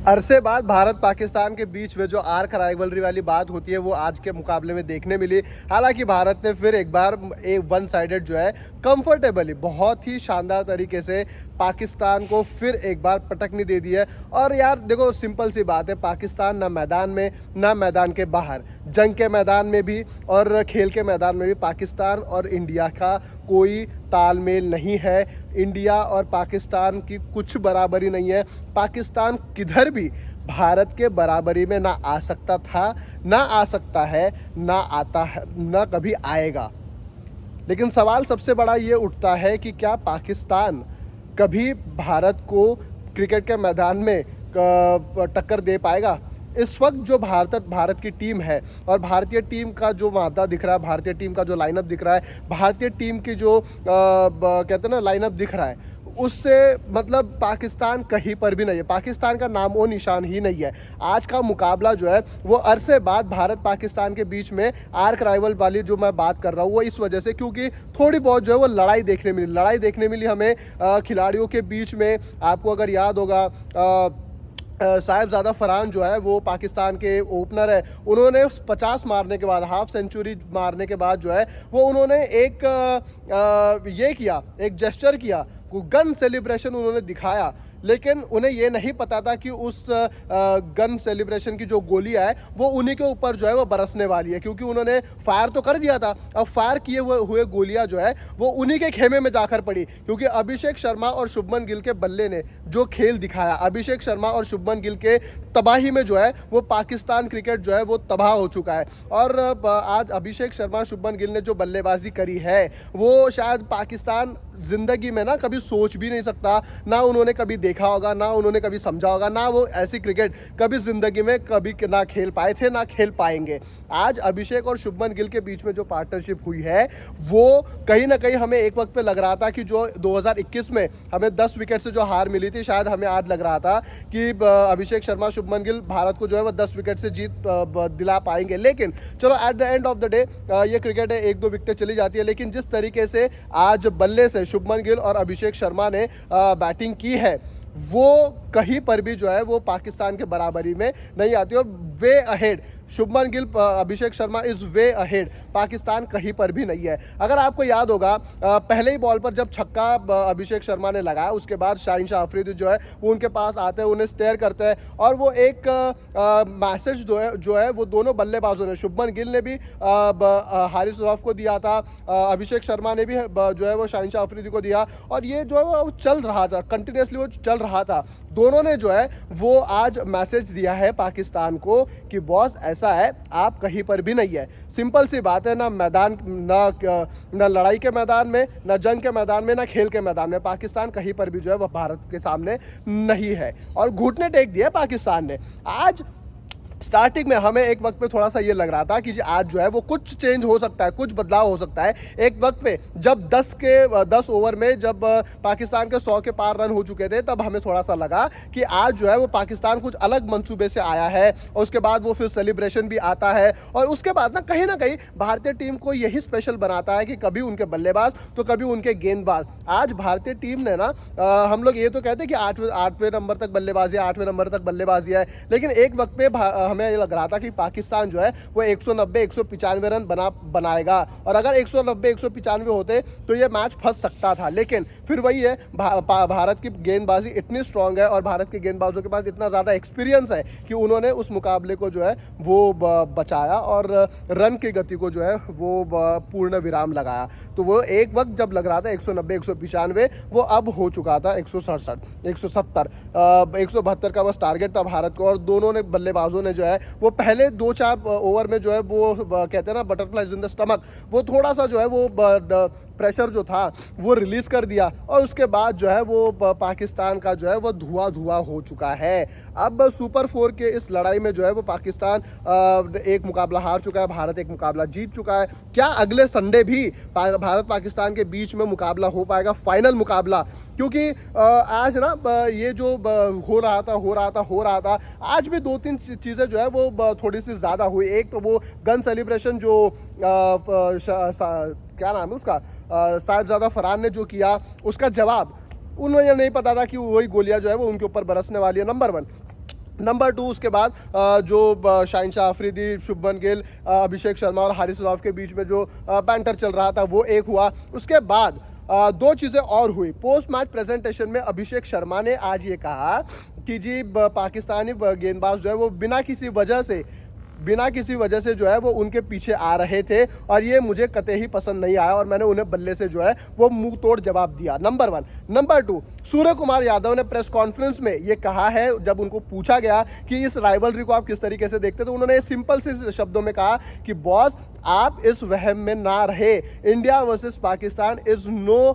अरसे बाद भारत पाकिस्तान के बीच में जो आर्क राइवलरी वाली बात होती है वो आज के मुकाबले में देखने मिली। हालांकि भारत ने फिर एक बार एक वन साइडेड जो है कंफर्टेबली बहुत ही शानदार तरीके से पाकिस्तान को फिर एक बार पटकनी दे दी है। और यार देखो, सिंपल सी बात है, पाकिस्तान ना मैदान में ना मैदान के बाहर, जंग के मैदान में भी और खेल के मैदान में भी पाकिस्तान और इंडिया का कोई तालमेल नहीं है। इंडिया और पाकिस्तान की कुछ बराबरी नहीं है। पाकिस्तान किधर भी भारत के बराबरी में ना आ सकता था, ना आ सकता है, ना आता है, ना कभी आएगा। लेकिन सवाल सबसे बड़ा ये उठता है कि क्या पाकिस्तान कभी भारत को क्रिकेट के मैदान में टक्कर दे पाएगा? इस वक्त जो भारत की टीम है और भारतीय टीम का जो मादा दिख रहा है, भारतीय टीम का जो लाइनअप दिख रहा है, भारतीय टीम की जो कहते हैं ना लाइनअप दिख रहा है, उससे मतलब पाकिस्तान कहीं पर भी नहीं है। पाकिस्तान का नाम वो निशान ही नहीं है। आज का मुकाबला जो है वो अरसे बाद भारत पाकिस्तान के बीच में आर्क राइवल वाली जो मैं बात कर रहा हूँ वो इस वजह से क्योंकि थोड़ी बहुत जो है वो लड़ाई देखने मिली हमें खिलाड़ियों के बीच में। आपको अगर याद होगा, साहिबजादा फरहान जो है वो पाकिस्तान के ओपनर है, उन्होंने 50 मारने के बाद, हाफ सेंचुरी मारने के बाद जो है वो उन्होंने एक जेस्चर किया, गन सेलिब्रेशन उन्होंने दिखाया। लेकिन उन्हें ये नहीं पता था कि उस गन सेलिब्रेशन की जो गोलियां है वो उन्हीं के ऊपर जो है वो बरसने वाली है, क्योंकि उन्होंने फायर तो कर दिया था। अब फायर किए हुए गोलियां जो है वो उन्हीं के खेमे में जाकर पड़ी, क्योंकि अभिषेक शर्मा और शुभमन गिल के बल्ले ने जो खेल दिखाया, अभिषेक शर्मा और शुभमन गिल के तबाही में जो है वो पाकिस्तान क्रिकेट जो है वो तबाह हो चुका है। और आज अभिषेक शर्मा शुभमन गिल ने जो बल्लेबाजी करी है वो शायद पाकिस्तान जिंदगी में ना कभी सोच भी नहीं सकता, ना उन्होंने कभी देखा होगा, ना उन्होंने कभी समझा होगा, ना वो ऐसी क्रिकेट कभी जिंदगी में कभी ना खेल पाए थे, ना खेल पाएंगे। आज अभिषेक और शुभमन गिल के बीच में जो पार्टनरशिप हुई है वो कहीं ना कहीं हमें एक वक्त पे लग रहा था कि जो 2021 में हमें 10 विकेट से जो हार मिली थी, शायद हमें आज लग रहा था कि अभिषेक शर्मा शुभमन गिल भारत को जो है वो 10 विकेट से जीत दिला पाएंगे। लेकिन चलो, at the end of the day ये क्रिकेट है, 1-2 विकेटें चली जाती है, लेकिन जिस तरीके से आज बल्ले से शुभमन गिल और अभिषेक शर्मा ने बैटिंग की है वो कहीं पर भी जो है वो पाकिस्तान के बराबरी में नहीं आती। और way ahead Shubman Gill, Abhishek Sharma is way ahead, Pakistan कहीं पर भी नहीं है। अगर आपको याद होगा, पहले ही बॉल पर जब छक्का अभिषेक शर्मा ने लगाया, उसके बाद शाहीन शाह अफरीदी जो है वो उनके पास आते हैं, उन्हें स्टेयर करते हैं और वो एक मैसेज जो है वो दोनों बल्लेबाजों ने, शुभमन गिल ने भी हारिस रऊफ को दिया था, अभिषेक शर्मा ने भी जो है वो शाहीन शाह अफरीदी को दिया, और ये जो है वो चल रहा था कंटिन्यूसली, वो चल रहा था। दोनों ने जो है वो आज मैसेज दिया है पाकिस्तान को कि बॉस ऐसा है, आप कहीं पर भी नहीं है। सिंपल सी बात है, ना मैदान, ना लड़ाई के मैदान में, ना जंग के मैदान में, ना खेल के मैदान में पाकिस्तान कहीं पर भी जो है वह भारत के सामने नहीं है। और घुटने टेक दिए पाकिस्तान ने। आज स्टार्टिंग में हमें एक वक्त पे थोड़ा सा ये लग रहा था कि आज जो है वो कुछ चेंज हो सकता है, कुछ बदलाव हो सकता है। एक वक्त पे जब 10 ओवर में जब पाकिस्तान के 100 के पार रन हो चुके थे, तब हमें थोड़ा सा लगा कि आज जो है वो पाकिस्तान कुछ अलग मंसूबे से आया है, और उसके बाद वो फिर सेलिब्रेशन भी आता है। और उसके बाद ना कहीं भारतीय टीम को यही स्पेशल बनाता है कि कभी उनके बल्लेबाज तो कभी उनके गेंदबाज। आज भारतीय टीम ने ना, हम लोग ये तो कहते हैं कि 8वें नंबर तक बल्लेबाजी है, 8वें नंबर तक बल्लेबाजी है, लेकिन एक वक्त पे हमें ये लग रहा था कि पाकिस्तान जो है वो 190-195 रन बनाएगा, और अगर 190-195 होते तो ये मैच फंस सकता था। लेकिन फिर वही है, भारत की गेंदबाजी इतनी स्ट्रांग है और भारत के गेंदबाजों के पास इतना ज़्यादा एक्सपीरियंस है कि उन्होंने उस मुकाबले को जो है वो बचाया और रन की गति को जो है वो पूर्ण विराम लगाया। तो वो एक वक्त जब लग रहा था 190-195, वो अब हो चुका था 167, 170, 172 का बस टारगेट था भारत को। और दोनों ने बल्लेबाजों ने जो है वो पहले 2-4 ओवर में जो है वो कहते हैं ना बटरफ्लाइज इन द स्टमक, वो थोड़ा सा जो है वो प्रेशर जो था वो रिलीज कर दिया, और उसके बाद जो है वो पाकिस्तान का जो है वो धुआं हो चुका है। अब सुपर 4 के इस लड़ाई में जो है वो पाकिस्तान एक मुकाबला हार चुका है, भारत एक मुकाबला जीत चुका है। क्या अगले संडे भी भारत पाकिस्तान के बीच में मुकाबला हो पाएगा, फाइनल मुकाबला? क्योंकि आज ना ये जो हो रहा था, आज भी 2-3 चीज़ें जो है वो थोड़ी सी ज़्यादा हुई। एक तो वो गन सेलिब्रेशन जो क्या नाम है उसका, साहिबजादा फरहान ने जो किया, उसका जवाब उन्हें नहीं पता था कि वही गोलियां जो है वो उनके ऊपर बरसने वाली है, नंबर 1। नंबर 2 उसके बाद जो शाहिन शाह अफरीदी, शुभमन गिल, अभिषेक शर्मा और हारिस रऊफ के बीच में जो बैंटर चल रहा था वो एक हुआ। उसके बाद दो चीज़ें और हुई। पोस्ट मैच प्रेजेंटेशन में अभिषेक शर्मा ने आज ये कहा कि जी पाकिस्तानी गेंदबाज जो है वो बिना किसी वजह से जो है वो उनके पीछे आ रहे थे और ये मुझे कतई ही पसंद नहीं आया और मैंने उन्हें बल्ले से जो है वो मुंह तोड़ जवाब दिया। नंबर 1। नंबर 2, सूर्य कुमार यादव ने प्रेस कॉन्फ्रेंस में ये कहा है, जब उनको पूछा गया कि इस राइवलरी को आप किस तरीके से देखते, तो उन्होंने सिंपल से शब्दों में कहा कि बॉस आप इस वहम में ना रहे, India versus Pakistan is no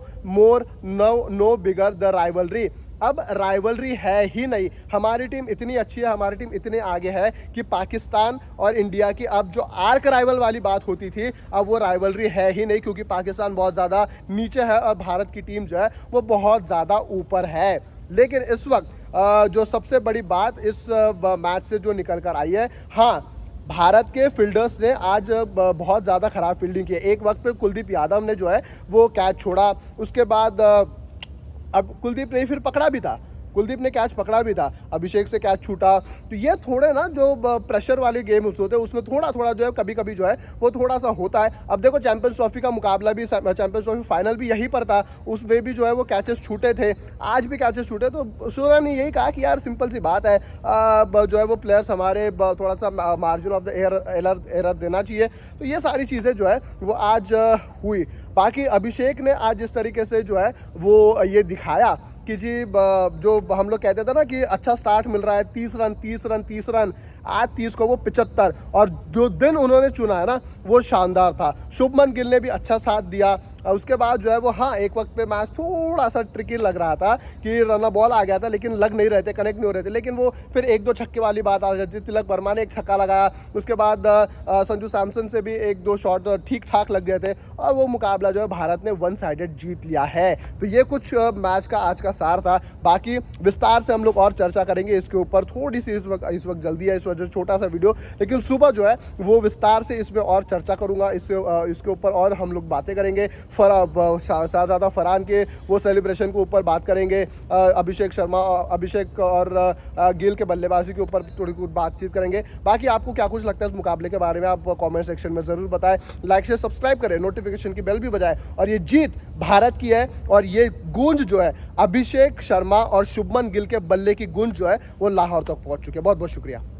bigger the rivalry. अब राइवलरी है ही नहीं, हमारी टीम इतनी अच्छी है, हमारी टीम इतने आगे है कि पाकिस्तान और इंडिया की अब जो आर्क राइवल वाली बात होती थी अब वो राइवलरी है ही नहीं, क्योंकि पाकिस्तान बहुत ज़्यादा नीचे है और भारत की टीम जो है वो बहुत ज़्यादा ऊपर है। लेकिन इस वक्त जो सबसे बड़ी बात इस मैच से जो निकल कर आई है, हाँ भारत के फील्डर्स ने आज बहुत ज़्यादा ख़राब फील्डिंग की है। एक वक्त पे कुलदीप यादव ने जो है वो कैच छोड़ा, उसके बाद अब कुलदीप ने फिर पकड़ा भी था, कुलदीप ने कैच पकड़ा भी था, अभिषेक से कैच छूटा। तो ये थोड़े ना जो प्रेशर वाले गेम्स होते हैं उसमें थोड़ा थोड़ा जो है कभी कभी जो है वो थोड़ा सा होता है। अब देखो चैंपियंस ट्रॉफी का मुकाबला भी, चैंपियंस ट्रॉफी फाइनल भी यहीं पर था, उसमें भी जो है वो कैचेस छूटे थे, आज भी कैचेस छूटे। तो सूर्य ने यही कहा कि यार सिंपल सी बात है, जो है वो प्लेयर्स हमारे थोड़ा सा मार्जिन ऑफ द एरर देना चाहिए। तो ये सारी चीज़ें जो है वो आज हुई। बाकी अभिषेक ने आज जिस तरीके से जो है वो ये दिखाया कि जी जो हम लोग कहते थे ना कि अच्छा स्टार्ट मिल रहा है, 30 रन, आज 30 को वो 75, और जो दिन उन्होंने चुना है ना वो शानदार था। शुभमन गिल ने भी अच्छा साथ दिया। और उसके बाद जो है वो हाँ एक वक्त पे मैच थोड़ा सा ट्रिकी लग रहा था कि रन बॉल आ गया था लेकिन लग नहीं रहे थे, कनेक्ट नहीं हो रहे थे, लेकिन वो फिर 1-2 छक्के वाली बात आ जाती थी। तिलक वर्मा ने एक छक्का लगाया, उसके बाद संजू सैमसन से भी 1-2 शॉट ठीक ठाक लग गए थे और वो मुकाबला जो है भारत ने 1 साइडेड जीत लिया है। तो ये कुछ मैच का आज का सार था। बाकी विस्तार से हम लोग और चर्चा करेंगे इसके ऊपर, थोड़ी सी इस वक्त जल्दी है, इस वजह से छोटा सा वीडियो, लेकिन सुबह जो है वो विस्तार से इसमें और चर्चा करूँगा, इसके ऊपर और हम लोग बातें करेंगे। शाहजादा फरहान के वो सेलिब्रेशन के ऊपर बात करेंगे, अभिषेक और गिल के बल्लेबाजी के ऊपर थोड़ी कुछ बातचीत करेंगे। बाकी आपको क्या कुछ लगता है इस मुकाबले के बारे में आप कमेंट सेक्शन में ज़रूर बताएं। लाइक शेयर सब्सक्राइब करें, नोटिफिकेशन की बेल भी बजाएं। और ये जीत भारत की है और ये गूंज जो है अभिषेक शर्मा और शुभमन गिल के बल्ले की गूंज जो है वो लाहौर तक पहुँच चुकी है। बहुत बहुत शुक्रिया।